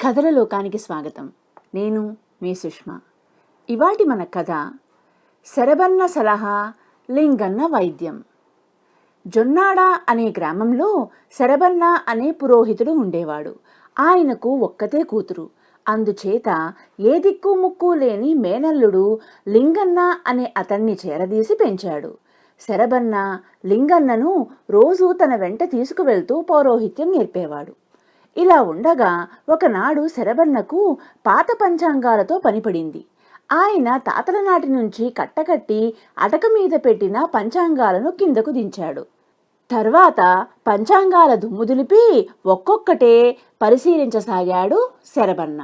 కథల లోకానికి స్వాగతం. నేను మీ సుష్మా. ఇవాటి మన కథ శరబన్న సలహా, లింగన్న వైద్యం. జొన్నాడ అనే గ్రామంలో శరబన్న అనే పురోహితుడు ఉండేవాడు. ఆయనకు ఒక్కతే కూతురు. అందుచేత ఏ దిక్కు ముక్కు లేని మేనల్లుడు లింగన్న అనే అతన్ని చేరదీసి పెంచాడు. శరబన్న లింగన్నను రోజూ తన వెంట తీసుకువెళ్తూ పౌరోహిత్యం నేర్పేవాడు. ఇలా ఉండగా ఒకనాడు శరబన్నకు పాత పంచాంగాలతో పనిపడింది. ఆయన తాతల నాటి నుంచి కట్టకట్టి అటక మీద పెట్టిన పంచాంగాలను కిందకు దించాడు. తర్వాత పంచాంగాల దుమ్ము దులిపి ఒక్కొక్కటే పరిశీలించసాగాడు శరబన్న.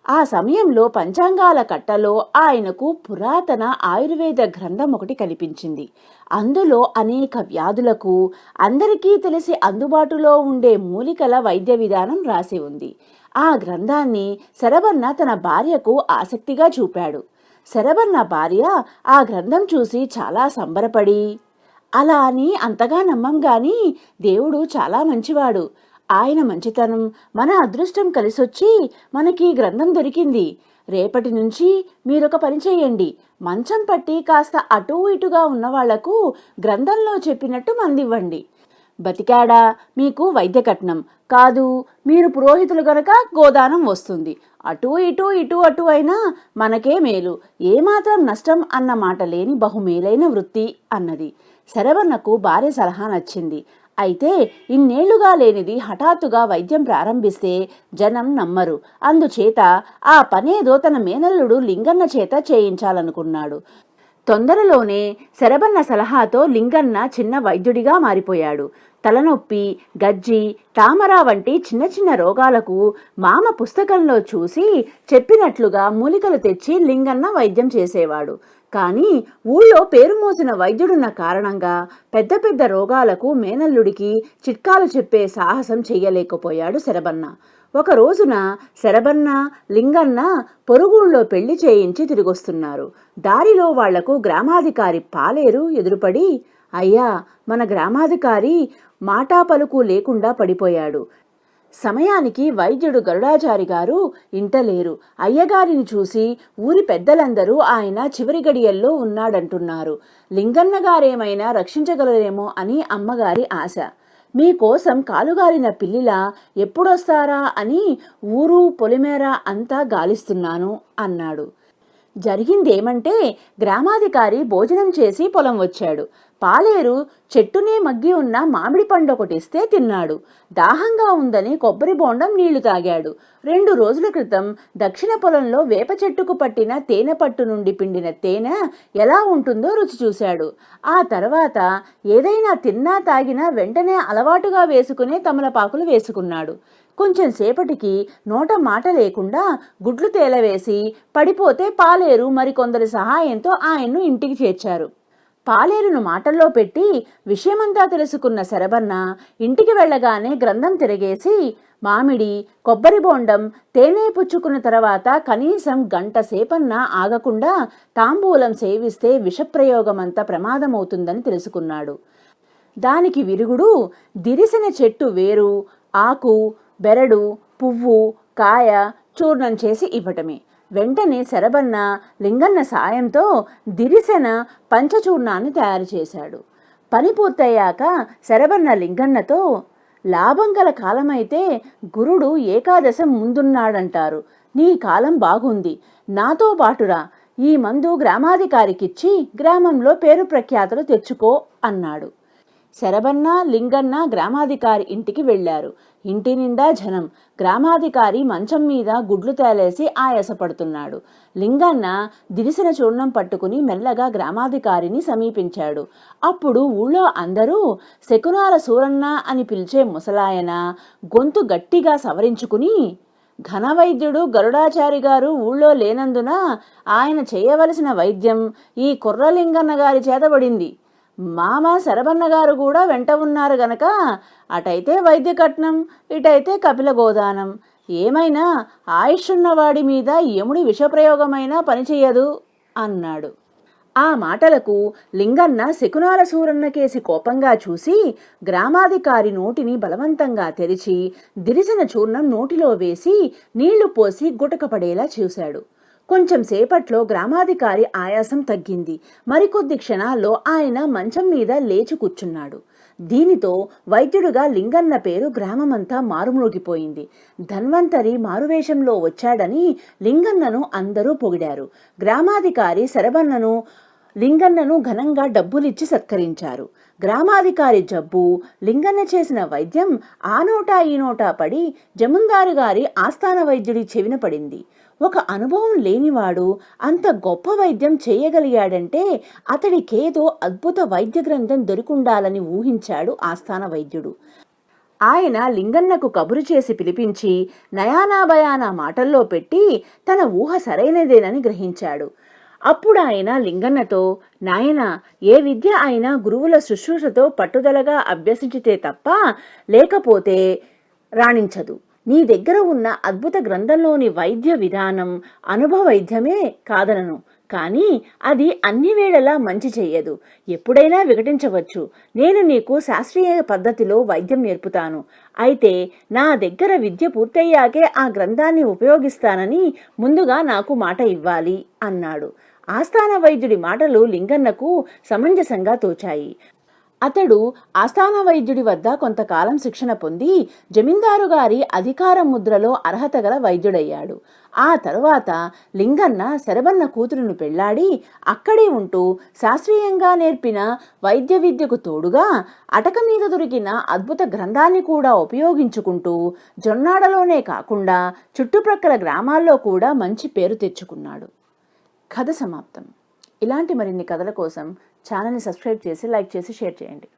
ఆ సమయంలో పంచాంగాల కట్టలో ఆయనకు పురాతన ఆయుర్వేద గ్రంథం ఒకటి కనిపించింది. అందులో అనేక వ్యాధులకు అందరికీ తెలిసి అందుబాటులో ఉండే మూలికల వైద్య విధానం రాసి ఉంది. ఆ గ్రంథాన్ని శరబన్న తన భార్యకు ఆసక్తిగా చూపాడు. శరబన్న భార్య ఆ గ్రంథం చూసి చాలా సంబరపడి, అలా అని అంతగా నమ్మం గాని దేవుడు చాలా మంచివాడు. ఆయన మంచితనం, మన అదృష్టం కలిసొచ్చి మనకి గ్రంథం దొరికింది. రేపటి నుంచి మీరొక పని చేయండి. మంచం పట్టి కాస్త అటూ ఇటుగా ఉన్నవాళ్లకు గ్రంథంలో చెప్పినట్టు మందివ్వండి. బతికాడా మీకు వైద్య కట్నం, కాదు మీరు పురోహితులు గనక గోదానం వస్తుంది. అటూ ఇటూ ఇటూ అటు అయినా మనకే మేలు, ఏమాత్రం నష్టం అన్న మాట లేని బహుమేలైన వృత్తి అన్నది. శరవన్నకు భార్య సలహా నచ్చింది. అయితే ఇన్నేళ్లుగా లేనిది హఠాత్తుగా వైద్యం ప్రారంభిస్తే జనం నమ్మరు. అందుచేత ఆ పనేదో తన మేనల్లుడు లింగన్న చేత చేయించాలనుకున్నాడు. తొందరలోనే శరబన్న సలహాతో లింగన్న చిన్న వైద్యుడిగా మారిపోయాడు. తలనొప్పి, గజ్జి, తామర వంటి చిన్న చిన్న రోగాలకు మామ పుస్తకంలో చూసి చెప్పినట్లుగా మూలికలు తెచ్చి లింగన్న వైద్యం చేసేవాడు. కానీ ఊళ్ళో పేరు మోసిన వైద్యుడున్న కారణంగా పెద్ద పెద్ద రోగాలకు మేనల్లుడికి చిట్కాలు చెప్పే సాహసం చెయ్యలేకపోయాడు శరబన్న. ఒక రోజున శరబన్న, లింగన్న పొరుగుళ్ళో పెళ్లి చేయించి తిరిగొస్తున్నారు. దారిలో వాళ్లకు గ్రామాధికారి పాలేరు ఎదురుపడి, అయ్యా, మన గ్రామాధికారి మాటా పలుకు లేకుండా పడిపోయాడు. సమయానికి వైద్యుడు గరుడాచారి గారు ఇంటలేరు. అయ్యగారిని చూసి ఊరి పెద్దలందరూ ఆయన చివరి గడియల్లో ఉన్నాడంటున్నారు. లింగన్న గారేమైనా రక్షించగలరేమో అని అమ్మగారి ఆశ. మీకోసం కాలుగాలిన పిల్లిలా ఎప్పుడొస్తారా అని ఊరు పొలిమేర అంతా గాలిస్తున్నాను అన్నాడు. జరిగిందేమంటే గ్రామాధికారి భోజనం చేసి పొలం వచ్చాడు. పాలేరు చెట్టునే మగ్గి ఉన్న మామిడి పండు ఒకటిస్తే తిన్నాడు. దాహంగా ఉందని కొబ్బరి బోండం నీళ్లు తాగాడు. 2 రోజుల క్రితం దక్షిణ పొలంలో వేప చెట్టుకు పట్టిన తేనె పట్టు నుండి పిండిన తేనె ఎలా ఉంటుందో రుచి చూశాడు. ఆ తర్వాత ఏదైనా తిన్నా తాగినా వెంటనే అలవాటుగా వేసుకునే తమలపాకులు వేసుకున్నాడు. కొంచెం సేపటికి నోట మాట లేకుండా గుడ్లు తేలవేసి పడిపోతే పాలేరు మరికొందరి సహాయంతో ఆయన్ను ఇంటికి చేర్చారు. పాలేరును మాటల్లో పెట్టి విషయమంతా తెలుసుకున్న శరబన్న ఇంటికి వెళ్లగానే గ్రంథం తిరగేసి మామిడి, కొబ్బరి బోండం, తేనె పుచ్చుకున్న తర్వాత కనీసం గంట సేపన్నా ఆగకుండా తాంబూలం సేవిస్తే విషప్రయోగమంత ప్రమాదమవుతుందని తెలుసుకున్నాడు. దానికి విరుగుడు దిరిసిన చెట్టు వేరు, ఆకు, బెరడు, పువ్వు, కాయ చూర్ణం చేసి ఇవ్వటమే. వెంటనే శరబన్న లింగన్న సాయంతో దిరిసెన పంచచూర్ణాన్ని తయారు చేశాడు. పని పూర్తయ్యాక శరబన్న లింగన్నతో, లాభం గల కాలమైతే గురుడు ఏకాదశం ముందున్నాడంటారు. నీ కాలం బాగుంది, నాతో పాటురా. ఈ మందు గ్రామాధికారికిచ్చి గ్రామంలో పేరు ప్రఖ్యాతులు తెచ్చుకో అన్నాడు. శరబన్న, లింగన్న గ్రామాధికారి ఇంటికి వెళ్లారు. ఇంటి నిండా జనం. గ్రామాధికారి మంచం మీద గుడ్లు తేలేసి ఆయాసపడుతున్నాడు. లింగన్న దిరిసిన చూర్ణం పట్టుకుని మెల్లగా గ్రామాధికారిని సమీపించాడు. అప్పుడు ఊళ్ళో అందరూ శకునాల సూరన్న అని పిలిచే ముసలాయన గొంతు గట్టిగా సవరించుకుని, ఘనవైద్యుడు గరుడాచారి గారు ఊళ్ళో లేనందున ఆయన చేయవలసిన వైద్యం ఈ కుర్రలింగన్న గారి చేతబడింది. మామ శరబన్న గారు కూడా వెంట ఉన్నారు గనక అటైతే వైద్య కట్నం, ఇటైతే కపిల గోదానం. ఏమైనా ఆయుష్యున్నవాడి మీద యముడి విషప్రయోగమైనా పనిచెయ్యదు అన్నాడు. ఆ మాటలకు లింగన్న శకునాల సూరన్న కేసి కోపంగా చూసి గ్రామాధికారి నోటిని బలవంతంగా తెరిచి దిరిసిన చూర్ణం నోటిలో వేసి నీళ్లు పోసి గుటకపడేలా చూశాడు. కొంచెం సేపట్లో గ్రామాధికారి ఆయాసం తగ్గింది. మరికొద్ది క్షణాల్లో ఆయన మంచం మీద లేచి కూర్చున్నాడు. దీనితో వైద్యుడుగా లింగన్న పేరు గ్రామమంతా మారుమ్రోగిపోయింది. ధన్వంతరి మారువేషంలో వచ్చాడని లింగన్నను అందరూ పొగిడారు. గ్రామాధికారి శరభన్నను లింగన్నను ఘనంగా డబ్బులిచ్చి సత్కరించారు. గ్రామాధికారి జబ్బు, లింగన్న చేసిన వైద్యం ఆ నోటా ఈ నోటా పడి జమీందారు గారి ఆస్థాన వైద్యుడి చెవిన పడింది. ఒక అనుభవం లేనివాడు అంత గొప్ప వైద్యం చేయగలిగాడంటే అతడికేదో అద్భుత వైద్య గ్రంథం దొరికుండాలని ఊహించాడు ఆస్థాన వైద్యుడు. ఆయన లింగన్నకు కబురు చేసి పిలిపించి నయానా భయానా మాటల్లో పెట్టి తన ఊహ సరైనదేనని గ్రహించాడు. అప్పుడు ఆయన లింగన్నతో, నాయనా, ఏ విద్య అయినా గురువుల శుశ్రూషతో పట్టుదలగా అభ్యసించితే తప్ప లేకపోతే రాణించదు. నీ దగ్గర ఉన్న అద్భుత గ్రంథంలోని వైద్య విధానం అనుభవైద్యమే కాదనను, కానీ అది అన్ని వేళలా మంచి చెయ్యదు. ఎప్పుడైనా వికటించవచ్చు. నేను నీకు శాస్త్రీయ పద్ధతిలో వైద్యం నేర్పుతాను. అయితే నా దగ్గర విద్య పూర్తయ్యాకే ఆ గ్రంథాన్ని ఉపయోగిస్తానని ముందుగా నాకు మాట ఇవ్వాలి అన్నాడు. ఆస్థాన వైద్యుడి మాటలు లింగన్నకు సమంజసంగా తోచాయి. అతడు ఆస్థాన వైద్యుడి వద్ద కొంతకాలం శిక్షణ పొంది జమీందారు గారి అధికార ముద్రలో అర్హత గల వైద్యుడయ్యాడు. ఆ తరువాత లింగన్న శరభన్న కూతురును పెళ్లాడి అక్కడే ఉంటూ శాస్త్రీయంగా నేర్పిన వైద్య విద్యకు తోడుగా అటక మీద దొరికిన అద్భుత గ్రంథాన్ని కూడా ఉపయోగించుకుంటూ జొన్నాడలోనే కాకుండా చుట్టుప్రక్కల గ్రామాల్లో కూడా మంచి పేరు తెచ్చుకున్నాడు. కథ సమాప్తం. ఇలాంటి మరిన్ని కథల కోసం ఛానల్ని సబ్స్క్రైబ్ చేసి, లైక్ చేసి, షేర్ చేయండి.